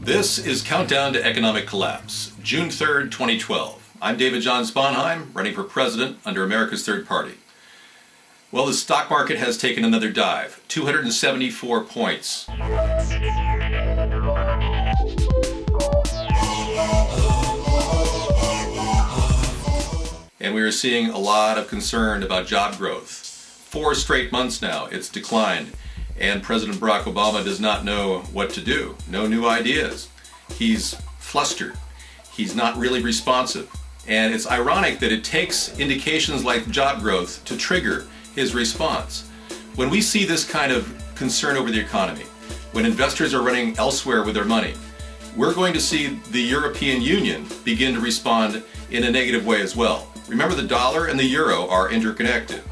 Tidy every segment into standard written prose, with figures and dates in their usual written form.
This is Countdown to Economic Collapse, June 3rd, 2012. I'm David Jon Sponheim, running for president under America's Third Party. Well, the stock market has taken another dive, 274 points. And we are seeing a lot of concern about job growth. 4 straight months now, it's declined. And President Barack Obama does not know what to do. No new ideas. He's flustered. He's not really responsive. And it's ironic that it takes indications like job growth to trigger his response. When we see this kind of concern over the economy, when investors are running elsewhere with their money, we're going to see the European Union begin to respond in a negative way as well. Remember, the dollar and the euro are interconnected.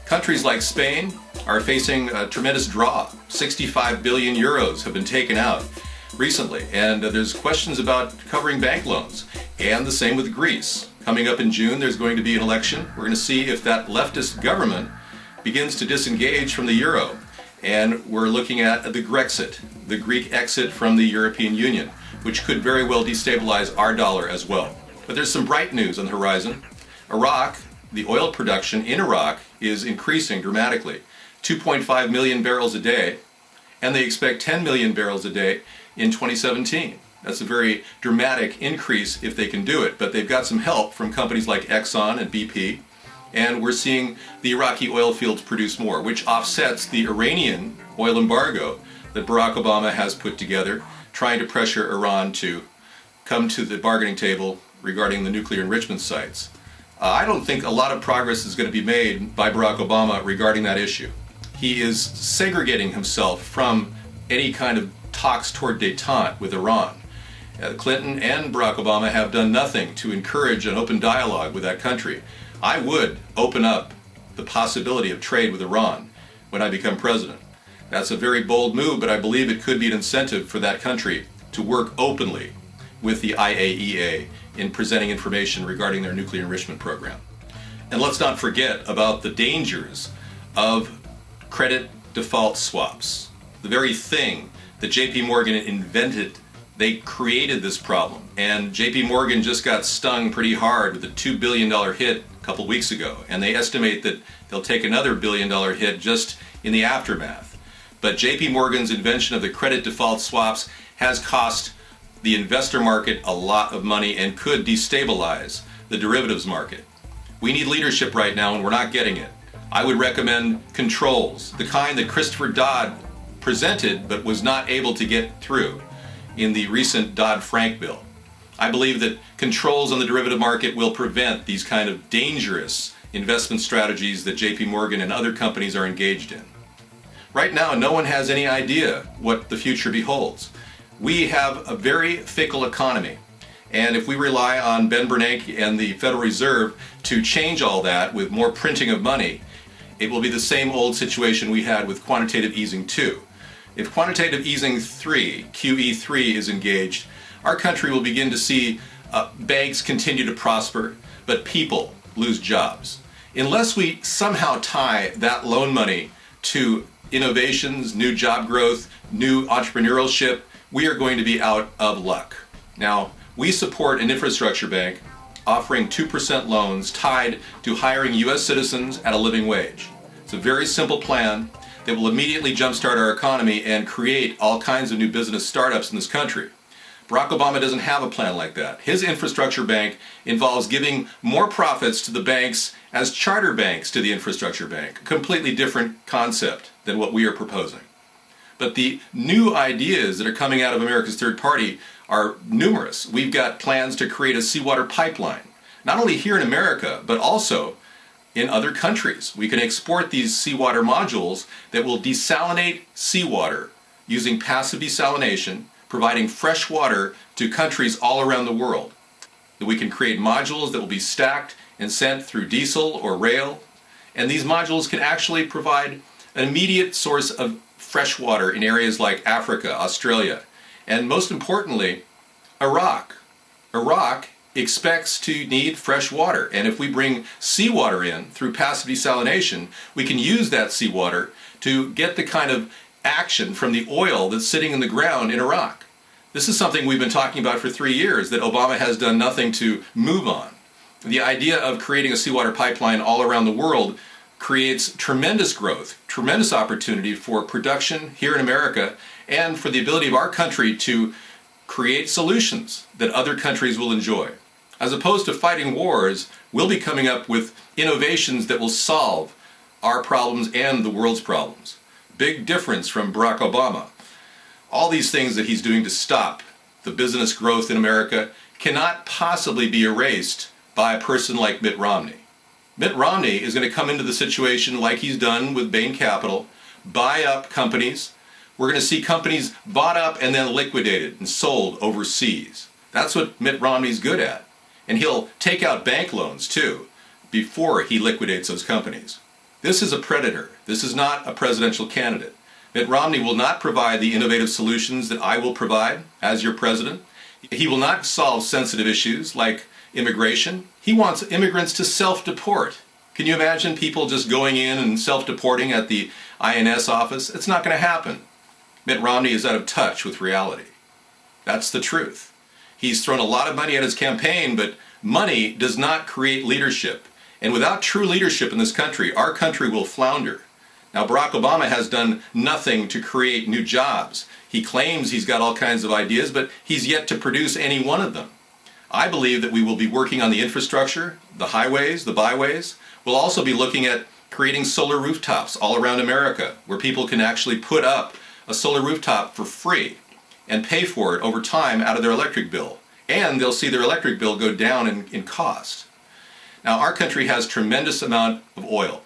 Countries like Spain are facing a tremendous draw. 65 billion euros have been taken out recently, and there's questions about covering bank loans. And the same with Greece. Coming up in June, there's going to be an election. We're going to see if that leftist government begins to disengage from the euro. And we're looking at the Grexit, the Greek exit from the European Union, which could very well destabilize our dollar as well. But there's some bright news on the horizon. Iraq, the oil production in Iraq is increasing dramatically, 2.5 million barrels a day, and they expect 10 million barrels a day in 2017. That's a very dramatic increase if they can do it, but they've got some help from companies like Exxon and BP, and we're seeing the Iraqi oil fields produce more, which offsets the Iranian oil embargo that Barack Obama has put together, trying to pressure Iran to come to the bargaining table regarding the nuclear enrichment sites. I don't think a lot of progress is going to be made by Barack Obama regarding that issue. He is segregating himself from any kind of talks toward détente with Iran. Clinton and Barack Obama have done nothing to encourage an open dialogue with that country. I would open up the possibility of trade with Iran when I become president. That's a very bold move, but I believe it could be an incentive for that country to work openly with the IAEA in presenting information regarding their nuclear enrichment program. And let's not forget about the dangers of credit default swaps. The very thing that JP Morgan invented, they created this problem. And JP Morgan just got stung pretty hard with a $2 billion hit a couple weeks ago. And they estimate that they'll take another $1 billion hit just in the aftermath. But JP Morgan's invention of the credit default swaps has cost the investor market a lot of money and could destabilize the derivatives market. We need leadership right now, and we're not getting it. I would recommend controls, the kind that Christopher Dodd presented but was not able to get through in the recent Dodd-Frank bill. I believe that controls on the derivative market will prevent these kind of dangerous investment strategies that JP Morgan and other companies are engaged in. Right now, no one has any idea what the future beholds. We have a very fickle economy, and if we rely on Ben Bernanke and the Federal Reserve to change all that with more printing of money, it will be the same old situation we had with quantitative easing 2. If quantitative easing 3, QE3, is engaged, our country will begin to see banks continue to prosper, but people lose jobs. Unless we somehow tie that loan money to innovations, new job growth, new entrepreneurship, we are going to be out of luck. Now, we support an infrastructure bank offering 2% loans tied to hiring U.S. citizens at a living wage. It's a very simple plan that will immediately jumpstart our economy and create all kinds of new business startups in this country. Barack Obama doesn't have a plan like that. His infrastructure bank involves giving more profits to the banks as charter banks to the infrastructure bank. A completely different concept than what we are proposing. But the new ideas that are coming out of America's Third Party are numerous. We've got plans to create a seawater pipeline, not only here in America, but also in other countries. We can export these seawater modules that will desalinate seawater using passive desalination, providing fresh water to countries all around the world. That we can create modules that will be stacked and sent through diesel or rail, and these modules can actually provide an immediate source of fresh water in areas like Africa, Australia, and most importantly, Iraq. Iraq expects to need fresh water, and if we bring seawater in through passive desalination, we can use that seawater to get the kind of action from the oil that's sitting in the ground in Iraq. This is something we've been talking about for 3 years that Obama has done nothing to move on. The idea of creating a seawater pipeline all around the world creates tremendous growth, tremendous opportunity for production here in America, and for the ability of our country to create solutions that other countries will enjoy. As opposed to fighting wars, we'll be coming up with innovations that will solve our problems and the world's problems. Big difference from Barack Obama. All these things that he's doing to stop the business growth in America cannot possibly be erased by a person like Mitt Romney. Mitt Romney is going to come into the situation like he's done with Bain Capital, buy up companies. We're going to see companies bought up and then liquidated and sold overseas. That's what Mitt Romney's good at. And he'll take out bank loans too before he liquidates those companies. This is a predator. This is not a presidential candidate. Mitt Romney will not provide the innovative solutions that I will provide as your president. He will not solve sensitive issues like immigration. He wants immigrants to self-deport. Can you imagine people just going in and self-deporting at the INS office? It's not going to happen. Mitt Romney is out of touch with reality. That's the truth. He's thrown a lot of money at his campaign, but money does not create leadership. And without true leadership in this country, our country will flounder. Now, Barack Obama has done nothing to create new jobs. He claims he's got all kinds of ideas, but he's yet to produce any one of them. I believe that we will be working on the infrastructure, the highways, the byways. We'll also be looking at creating solar rooftops all around America, where people can actually put up a solar rooftop for free and pay for it over time out of their electric bill. And they'll see their electric bill go down in cost. Now, our country has tremendous amount of oil.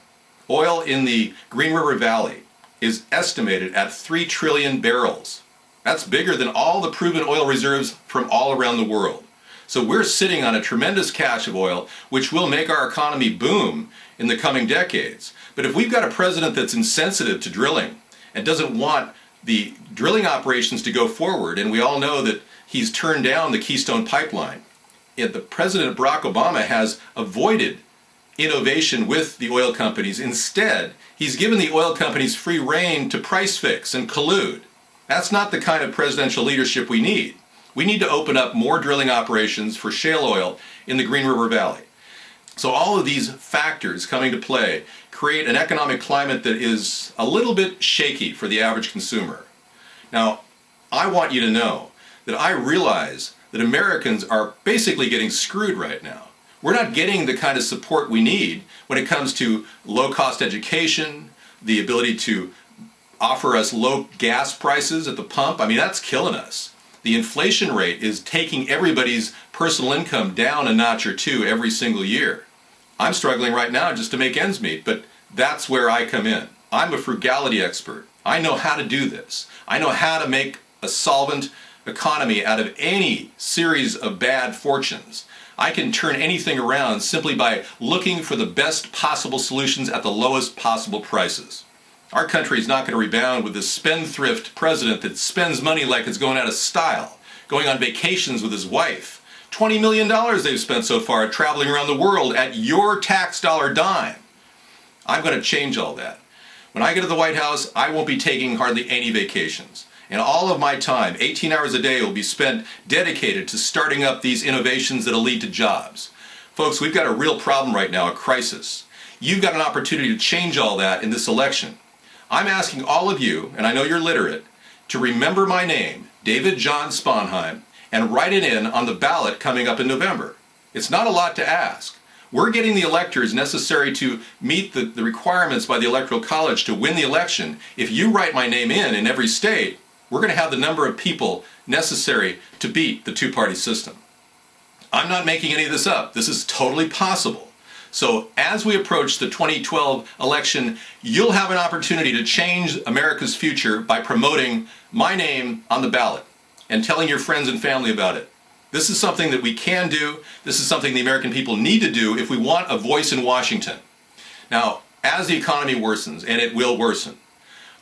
Oil in the Green River Valley is estimated at 3 trillion barrels. That's bigger than all the proven oil reserves from all around the world. So we're sitting on a tremendous cache of oil, which will make our economy boom in the coming decades. But if we've got a president that's insensitive to drilling and doesn't want the drilling operations to go forward, and we all know that he's turned down the Keystone Pipeline, yet the President Barack Obama has avoided innovation with the oil companies. Instead, he's given the oil companies free rein to price fix and collude. That's not the kind of presidential leadership we need. We need to open up more drilling operations for shale oil in the Green River Valley. So all of these factors coming to play create an economic climate that is a little bit shaky for the average consumer. Now, I want you to know that I realize that Americans are basically getting screwed right now. We're not getting the kind of support we need when it comes to low-cost education, the ability to offer us low gas prices at the pump. I mean, that's killing us. The inflation rate is taking everybody's personal income down a notch or two every single year. I'm struggling right now just to make ends meet, but that's where I come in. I'm a frugality expert. I know how to do this. I know how to make a solvent economy out of any series of bad fortunes. I can turn anything around simply by looking for the best possible solutions at the lowest possible prices. Our country is not going to rebound with this spendthrift president that spends money like it's going out of style, going on vacations with his wife. $20 million they've spent so far traveling around the world at your tax dollar dime. I'm going to change all that. When I get to the White House, I won't be taking hardly any vacations. And all of my time, 18 hours a day, will be spent dedicated to starting up these innovations that'll lead to jobs. Folks, we've got a real problem right now, a crisis. You've got an opportunity to change all that in this election. I'm asking all of you, and I know you're literate, to remember my name, David Jon Sponheim, and write it in on the ballot coming up in November. It's not a lot to ask. We're getting the electors necessary to meet the requirements by the Electoral College to win the election. If you write my name in every state, we're going to have the number of people necessary to beat the two-party system. I'm not making any of this up. This is totally possible. So as we approach the 2012 election, you'll have an opportunity to change America's future by promoting my name on the ballot and telling your friends and family about it. This is something that we can do. This is something the American people need to do if we want a voice in Washington. Now, as the economy worsens, and it will worsen,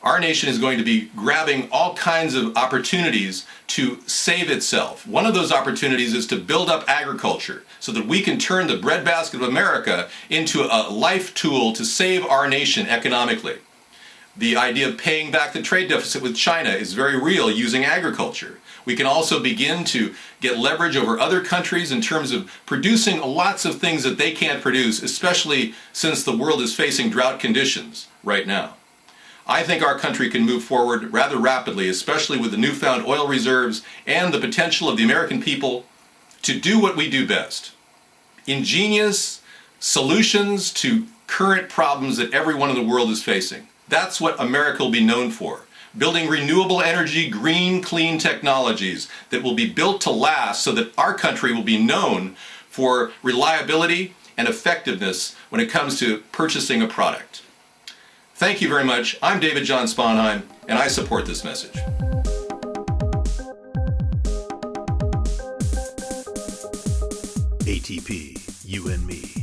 our nation is going to be grabbing all kinds of opportunities to save itself. One of those opportunities is to build up agriculture so that we can turn the breadbasket of America into a life tool to save our nation economically. The idea of paying back the trade deficit with China is very real using agriculture. We can also begin to get leverage over other countries in terms of producing lots of things that they can't produce, especially since the world is facing drought conditions right now. I think our country can move forward rather rapidly, especially with the newfound oil reserves and the potential of the American people to do what we do best. Ingenious solutions to current problems that everyone in the world is facing. That's what America will be known for. Building renewable energy, green, clean technologies that will be built to last so that our country will be known for reliability and effectiveness when it comes to purchasing a product. Thank you very much. I'm David Jon Sponheim, and I support this message. ATP, you and me.